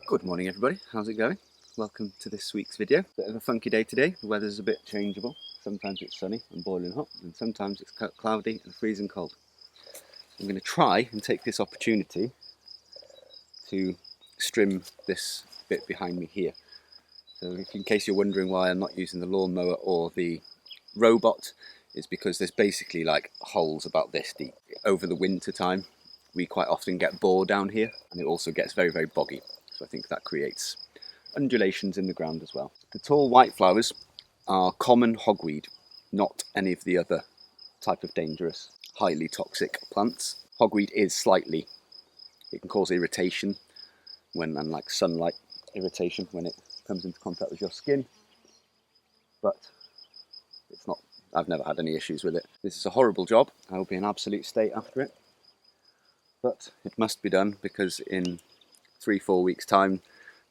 Good morning everybody, how's it going? Welcome to this week's video. Bit of a funky day today, the weather's a bit changeable. Sometimes it's sunny and boiling hot, and sometimes it's cloudy and freezing cold. I'm going to try and take this opportunity to trim this bit behind me here. So in case you're wondering why I'm not using the lawnmower or the robot, it's because there's basically like holes about this deep. Over the winter time we quite often get bored down here, and it also gets very, very boggy. So I think that creates undulations in the ground as well. The tall white flowers are common hogweed, not any of the other type of dangerous, highly toxic plants. Hogweed is it can cause irritation and like sunlight irritation when it comes into contact with your skin, but it's not, I've never had any issues with it. This is a horrible job, I will be in absolute state after it, but it must be done because in 3-4 weeks time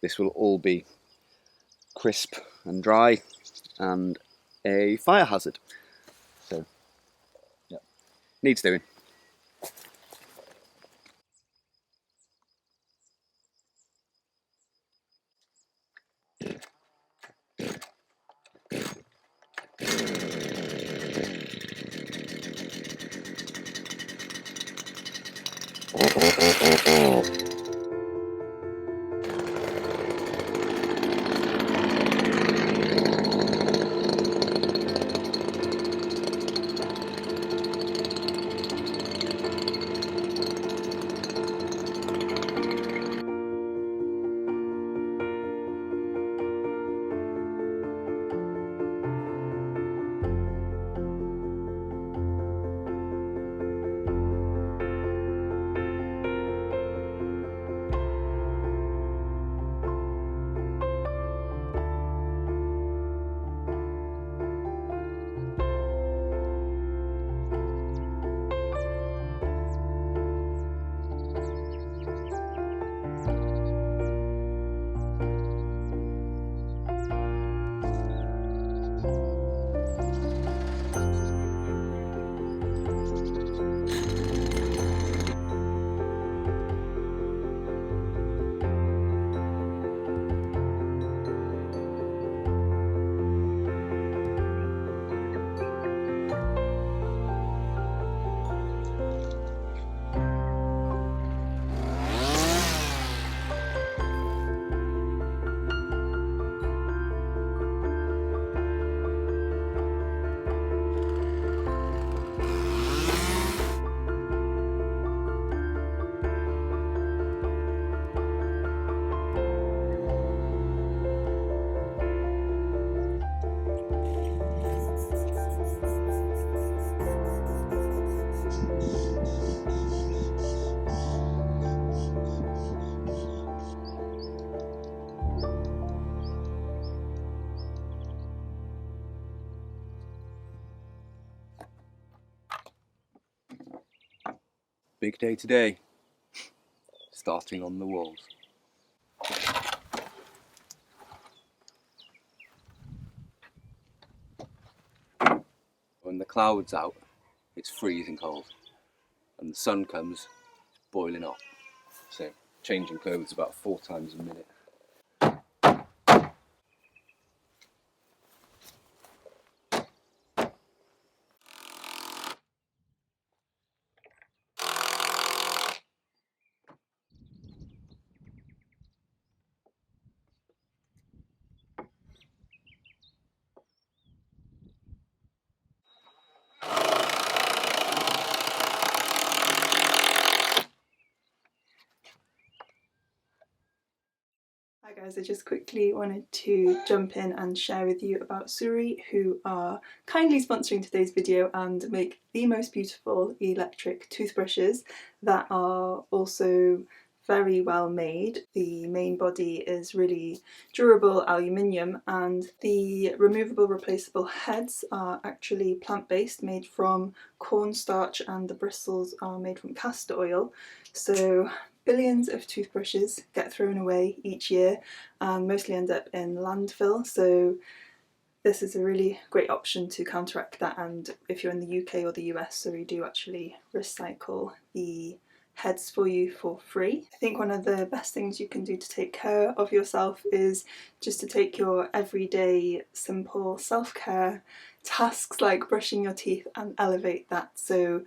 this will all be crisp and dry and a fire hazard. So yeah, needs doing. Big day today, starting on the walls. When the cloud's out, it's freezing cold, and the sun comes, it's boiling hot. So changing clothes about 4 times a minute. Hi guys, I just quickly wanted to jump in and share with you about Suri, who are kindly sponsoring today's video and make the most beautiful electric toothbrushes that are also very well made. The main body is really durable aluminium, and the removable replaceable heads are actually plant-based, made from cornstarch, and the bristles are made from castor oil. So billions of toothbrushes get thrown away each year and mostly end up in landfill, so this is a really great option to counteract that. And if you're in the UK or the US, so we do actually recycle the heads for you for free. I think one of the best things you can do to take care of yourself is just to take your everyday simple self-care tasks like brushing your teeth and elevate that. So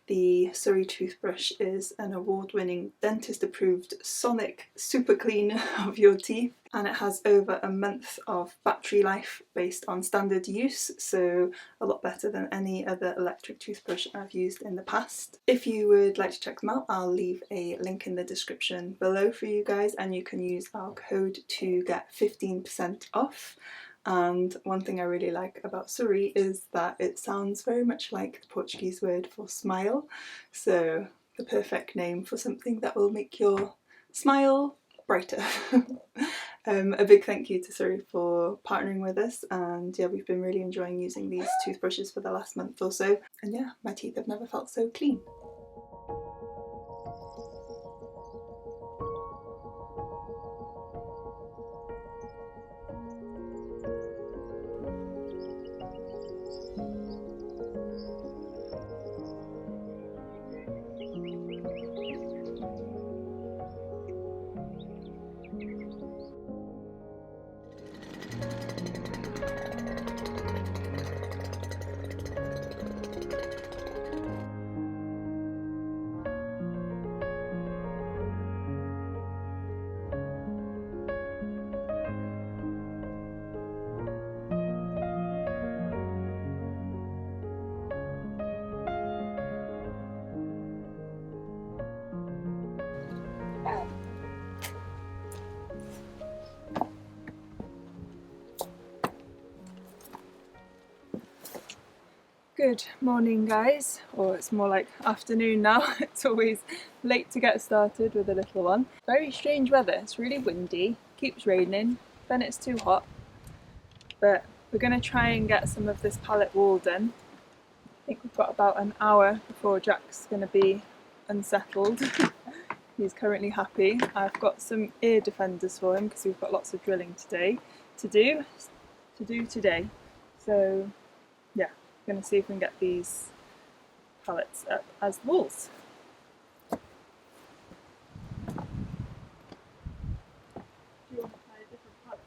the Surrey toothbrush is an award-winning dentist-approved sonic super clean of your teeth, and it has over a month of battery life based on standard use, so a lot better than any other electric toothbrush I've used in the past. If you would like to check them out, I'll leave a link in the description below for you guys, and you can use our code to get 15% off. And one thing I really like about Surrey is that it sounds very much like the Portuguese word for smile, so the perfect name for something that will make your smile brighter. A big thank you to Surrey for partnering with us, and yeah, we've been really enjoying using these toothbrushes for the last month or so, and yeah, my teeth have never felt so clean. Good morning, guys, or it's more like afternoon now. It's always late to get started with a little one. Very strange weather. It's really windy, keeps raining, then it's too hot, but we're going to try and get some of this pallet wall done. I think we've got about an hour before Jack's going to be unsettled. He's currently happy. I've got some ear defenders for him because we've got lots of drilling today to do today. So yeah, we're going to see if we can get these pallets up as walls. Do you want to try a different pallet?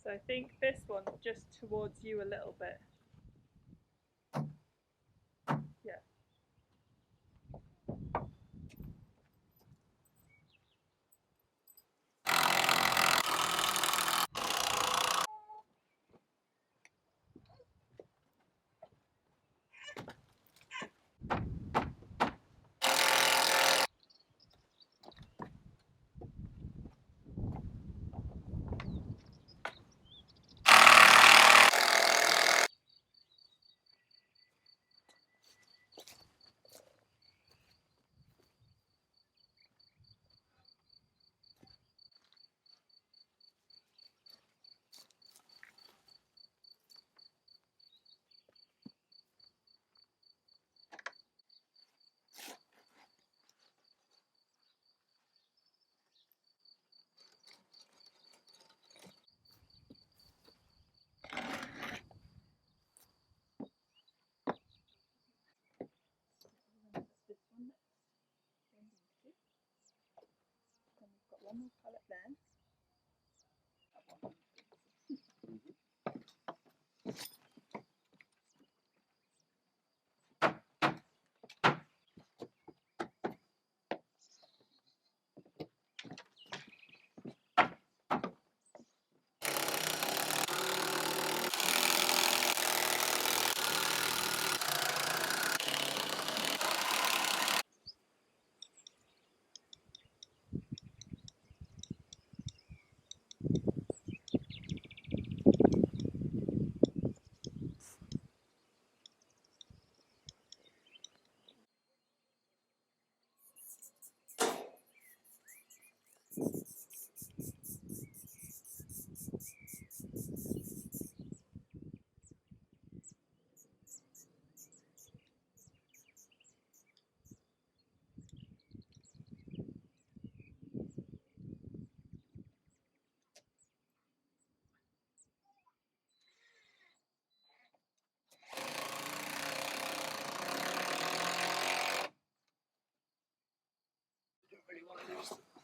So I think this one just towards you a little bit. Yeah.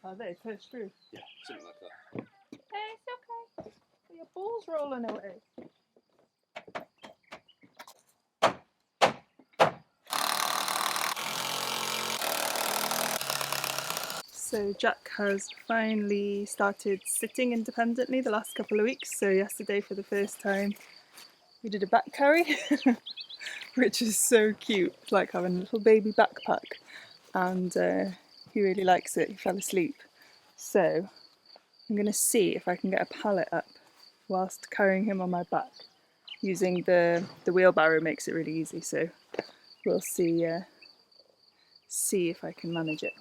Are they pushed through? Yeah, something like that. Hey, it's okay. Your ball's rolling away. So Jack has finally started sitting independently the last couple of weeks. So yesterday for the first time we did a back carry, which is so cute. It's like having a little baby backpack, and he really likes it. He fell asleep. So I'm going to see if I can get a pallet up whilst carrying him on my back. Using the wheelbarrow makes it really easy, so we'll see if I can manage it.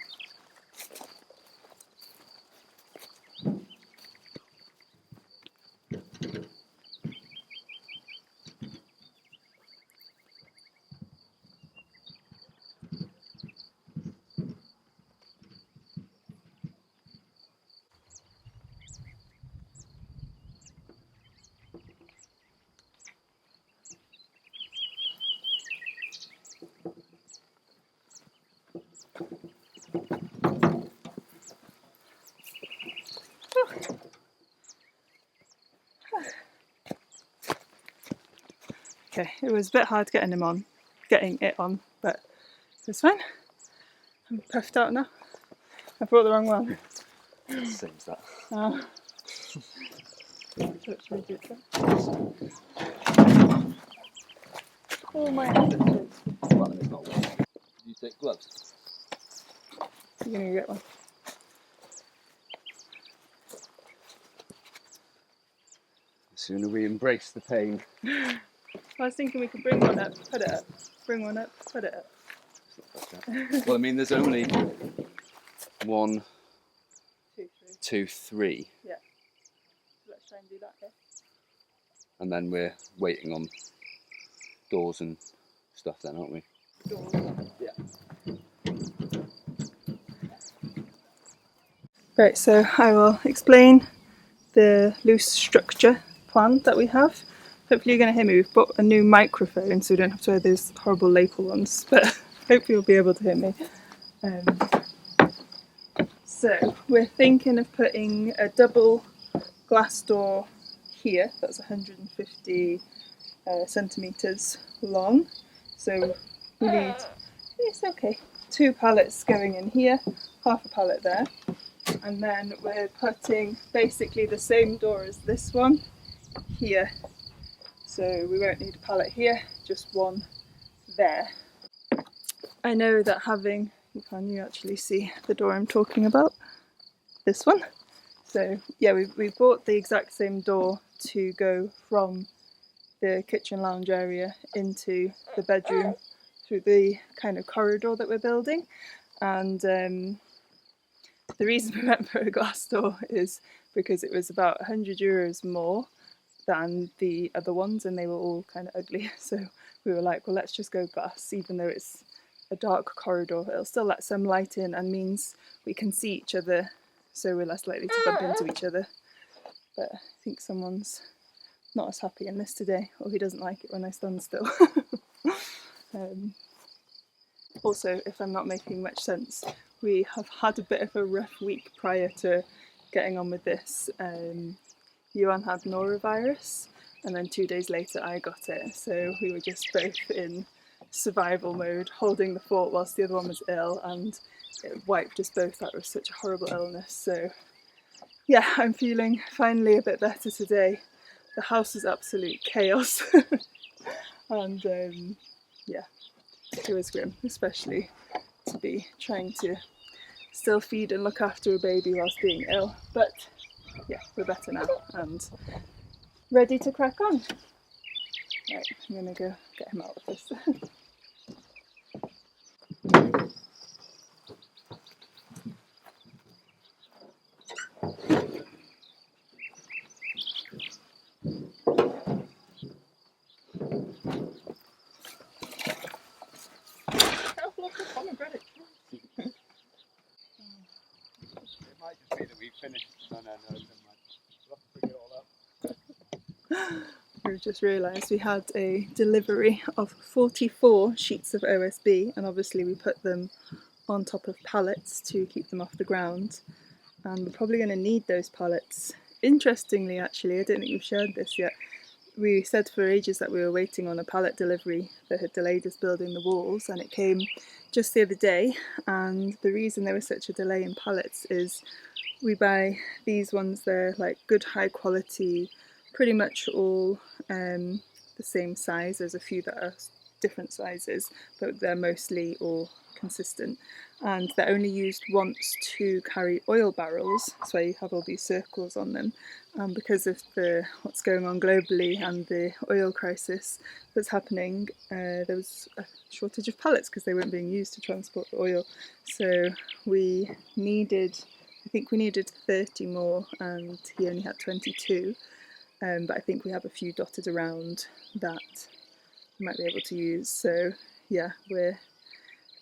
Okay, it was a bit hard getting it on, but it's fine. I'm puffed out now. I brought the wrong one. Same as that. Oh. Oh my hand. Well, it's not one. Did you take gloves? You're gonna get one. The sooner we embrace the pain. I was thinking we could bring one up, put it up. Bring one up, put it up. Well, I mean, there's only 1, 2, 3. 2, 3, Yeah. So let's try and do that here. and then we're waiting on doors and stuff then, aren't we? Doors. Yeah. Right, so I will explain the loose structure plan that we have. Hopefully you're going to hear me. We've bought a new microphone so we don't have to wear those horrible lapel ones, but hopefully you'll be able to hear me. So we're thinking of putting a double glass door here, that's 150 centimetres long. So we need, it's okay, 2 pallets going in here, half a pallet there. And then we're putting basically the same door as this one here. So we won't need a pallet here, just one there. I know that having, can you actually see the door I'm talking about? This one. So yeah, we bought the exact same door to go from the kitchen lounge area into the bedroom through the kind of corridor that we're building. And the reason we went for a glass door is because it was about €100 more than the other ones and they were all kind of ugly. So we were like, well, let's just go glass, even though it's a dark corridor. It'll still let some light in and means we can see each other, so we're less likely to bump into each other. But I think someone's not as happy in this today, or he doesn't like it when I stand still. Also, if I'm not making much sense, we have had a bit of a rough week prior to getting on with this. Yuan had norovirus, and then 2 days later I got it, so we were just both in survival mode, holding the fort whilst the other one was ill, and it wiped us both out with such a horrible illness. So yeah, I'm feeling finally a bit better today. The house is absolute chaos. And yeah, it was grim, especially to be trying to still feed and look after a baby whilst being ill. But yeah, we're better now and ready to crack on. Right, I'm gonna go get him out of this. It might just be that we finished. No, never mind. We'll have to figure it all out. We've just realised we had a delivery of 44 sheets of OSB, and obviously we put them on top of pallets to keep them off the ground. and we're probably going to need those pallets. Interestingly, actually, I don't think we've shared this yet, we said for ages that we were waiting on a pallet delivery that had delayed us building the walls, and it came just the other day. And the reason there was such a delay in pallets is we buy these ones, they're like good high quality, pretty much all the same size. There's a few that are different sizes, but they're mostly all consistent, and they're only used once to carry oil barrels. That's why you have all these circles on them. Because of what's going on globally and the oil crisis that's happening, there was a shortage of pallets because they weren't being used to transport the oil. So we needed, I think we needed 30 more, and he only had 22. But I think we have a few dotted around that we might be able to use. So yeah,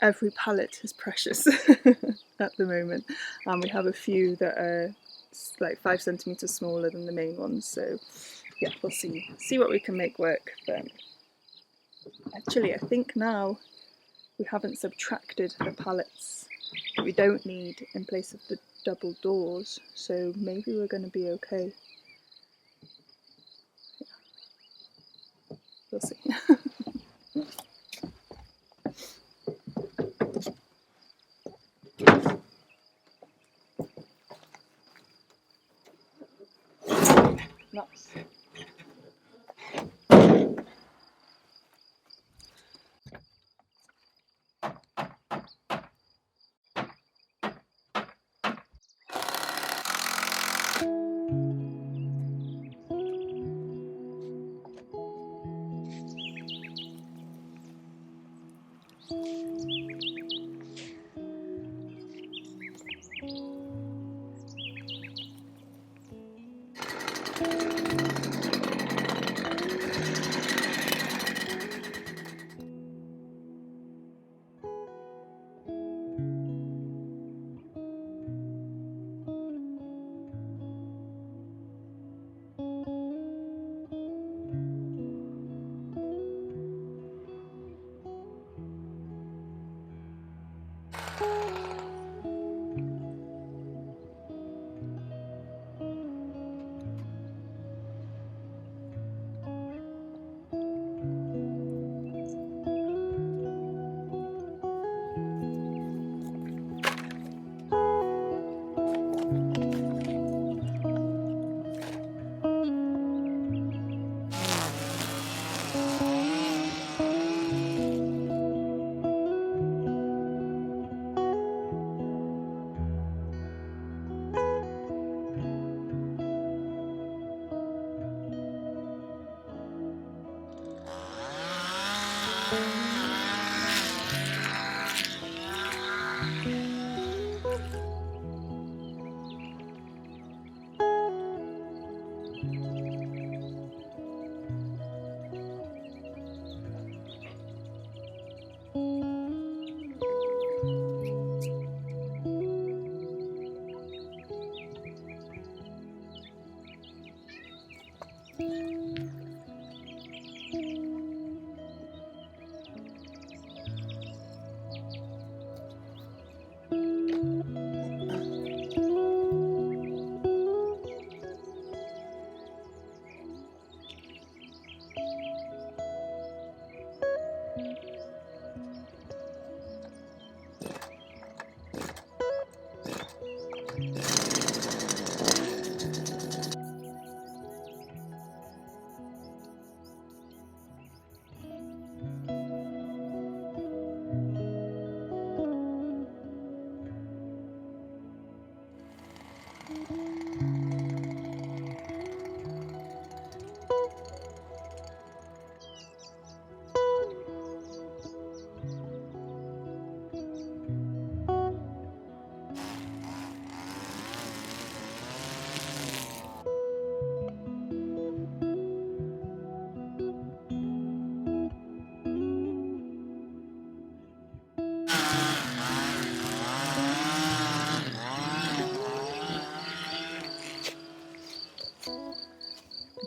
every pallet is precious at the moment, and we have a few that are like 5 centimeters smaller than the main ones. So yeah, we'll see what we can make work. But actually, I think now we haven't subtracted the pallets that we don't need in place of the double doors, so maybe we're going to be okay. Yeah. We'll see. Nice.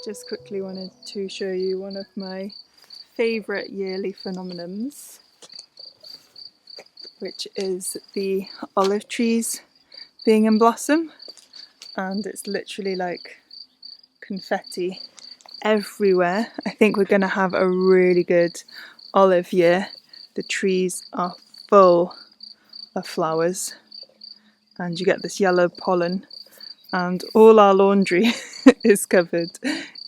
Just quickly wanted to show you one of my favourite yearly phenomenons, which is the olive trees being in blossom. and it's literally like confetti everywhere. I think we're going to have a really good olive year. The trees are full of flowers and you get this yellow pollen, and all our laundry is covered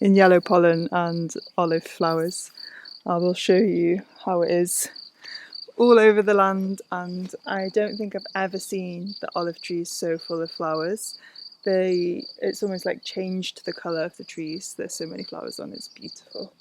in yellow pollen and olive flowers. I will show you how it is all over the land, and I don't think I've ever seen the olive trees so full of flowers. It's almost like changed the colour of the trees. There's so many flowers on, it's beautiful.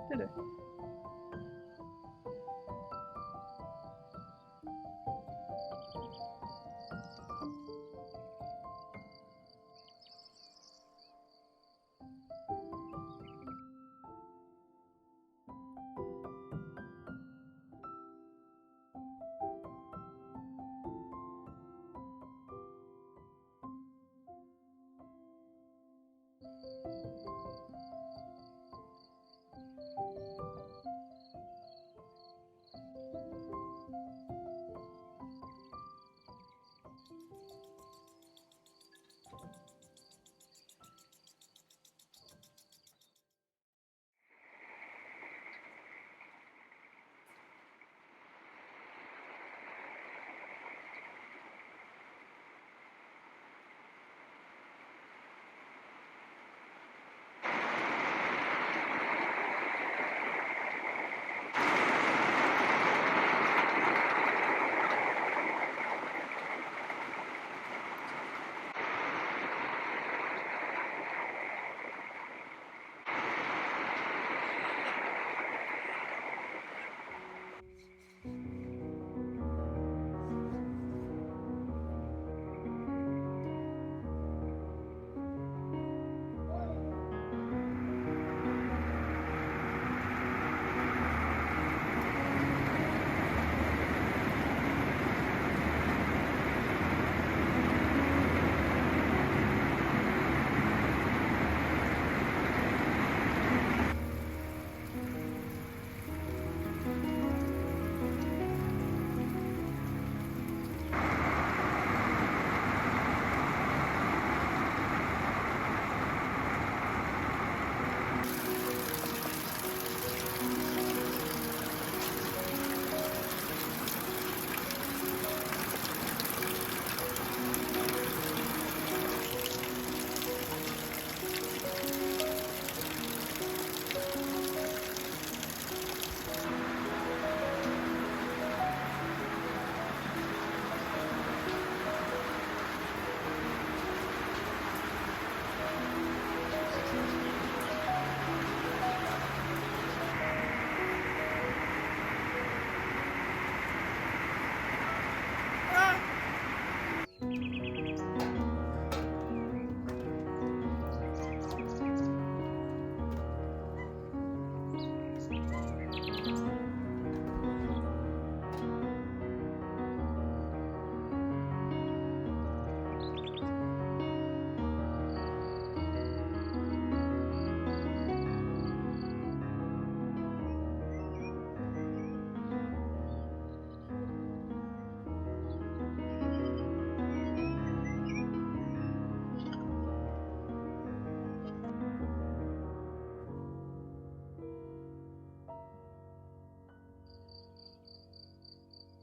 Hello.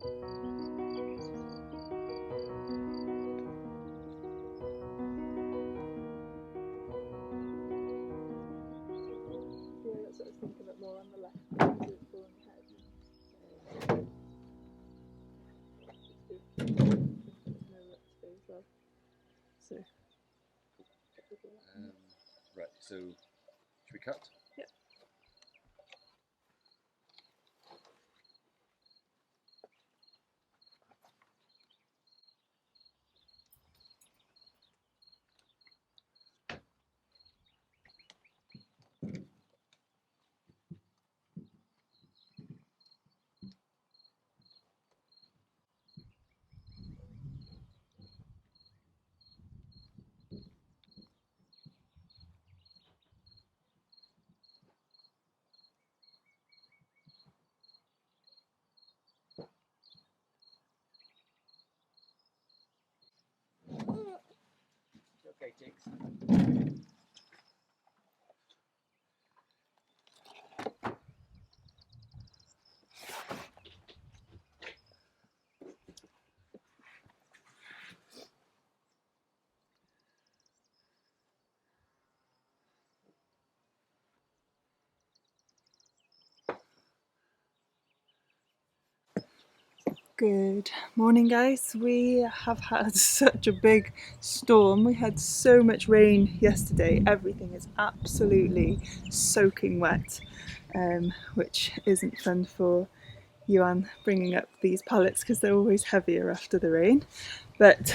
Yeah, that's what I was thinking, but more on the left. Because it's full on your head. There's no left today as well. So, Right, so should we cut? yep. Okay, Tiggs. Good morning, guys. We have had such a big storm. We had so much rain yesterday. Everything is absolutely soaking wet, which isn't fun for Yuan bringing up these pallets because they're always heavier after the rain. But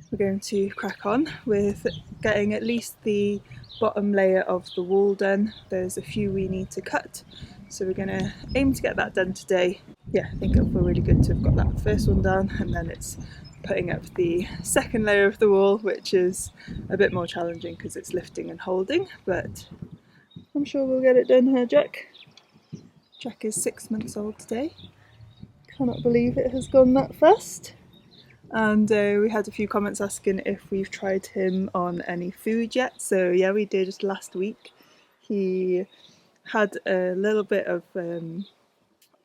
we're going to crack on with getting at least the bottom layer of the wall done. There's a few we need to cut, so we're going to aim to get that done today. Yeah, I think it'll feel really good to have got that first one down, and then it's putting up the second layer of the wall, which is a bit more challenging because it's lifting and holding, but I'm sure we'll get it done here, Jack. Jack is 6 months old today. Cannot believe it has gone that fast. And we had a few comments asking if we've tried him on any food yet. So yeah, we did last week. He had a little bit of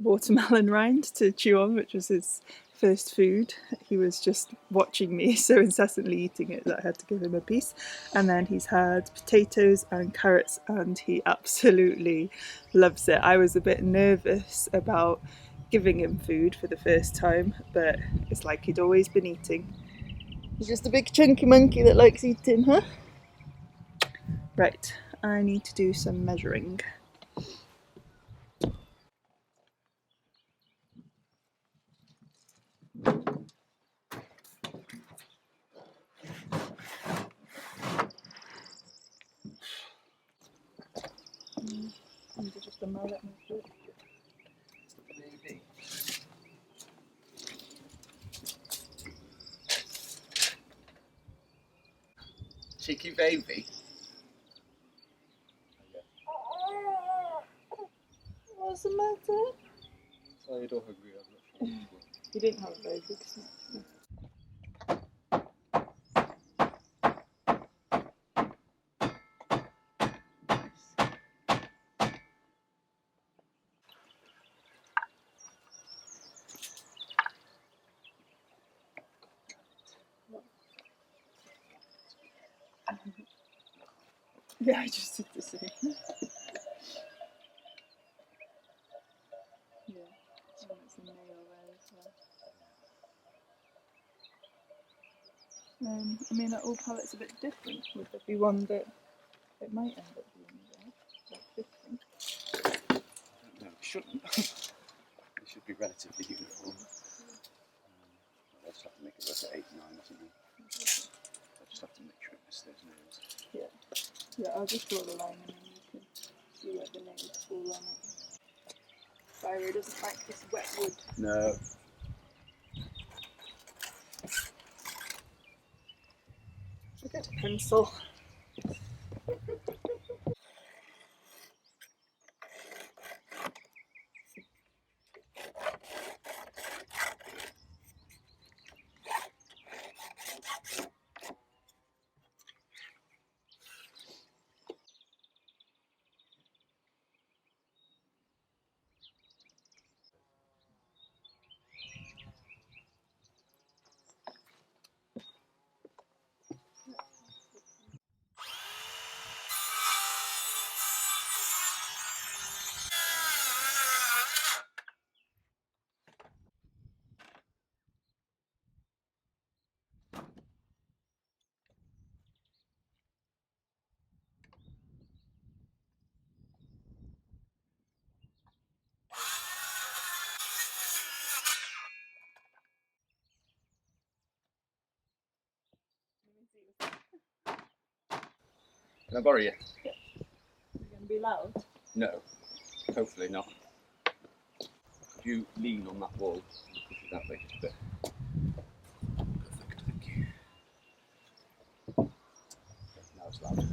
watermelon rind to chew on, which was his first food. He was just watching me so incessantly eating it that I had to give him a piece. And then he's had potatoes and carrots, and he absolutely loves it. I was a bit nervous about giving him food for the first time, but it's like he'd always been eating. He's just a big chunky monkey that likes eating, huh? Right, I need to do some measuring. Just a mallet. Cheeky baby. What's the matter? Oh, you're not hungry, I'm not sure. You didn't have a very big snack. Yeah, I just did the same. Yeah, and it's a nail there as well. I mean, are all palettes a bit different? Would there be one that it might end up being like different? No, it shouldn't. It should be relatively uniform. I'll just have to make it work at 8, 9 or something. I'll just have to make sure it misses those nails. Yeah, I'll just draw the line and then you can see where the nails fall on it. Byro doesn't like this wet wood. No. Look at the pencil. Can I borrow you? You're going to be loud. No, hopefully not. If you lean on that wall, push it that way just a bit. Perfect, thank you. Now it's loud.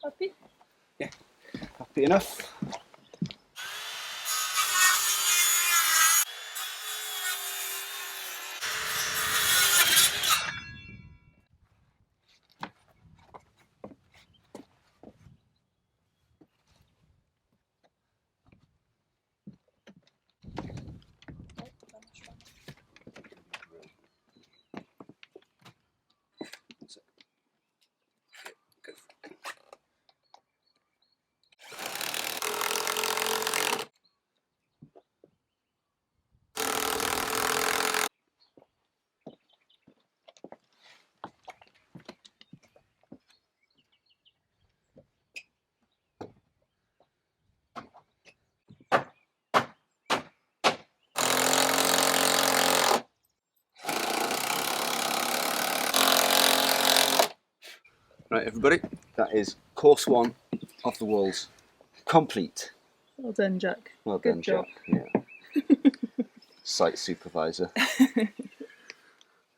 Happy? Yeah, happy enough. Right, everybody, that is course 1 of the walls complete. Well done, Jack. Well Good done, job. Jack. Yeah. Site supervisor.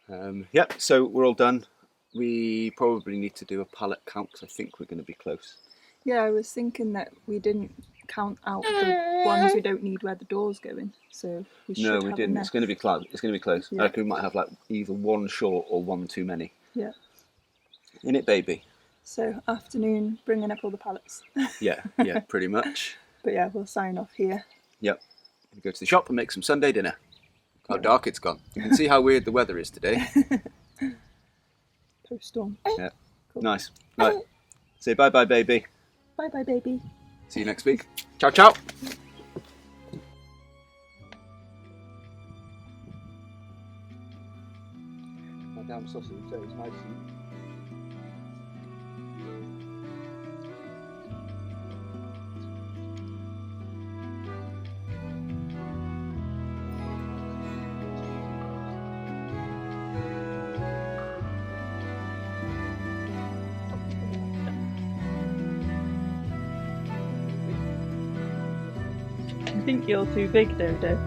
Yep, so we're all done. We probably need to do a pallet count because I think we're going to be close. Yeah, I was thinking that we didn't count out the ones we don't need where the door's going, so we should No, have we didn't. enough. It's going to be close. It's going to be close. Yeah. I reckon we might have like either one short or one too many. Yeah. In it, baby. So afternoon, bringing up all the pallets. Yeah, pretty much. But yeah, we'll sign off here. Yep. We go to the shop and make some Sunday dinner. How dark it's gone. You can see how weird the weather is today. Post-storm. Yeah. Cool. Nice. Right. Say bye-bye, baby. Bye-bye, baby. See you next week. Ciao, ciao. My damn sausage so it's nice. I think you're too big, Dodo.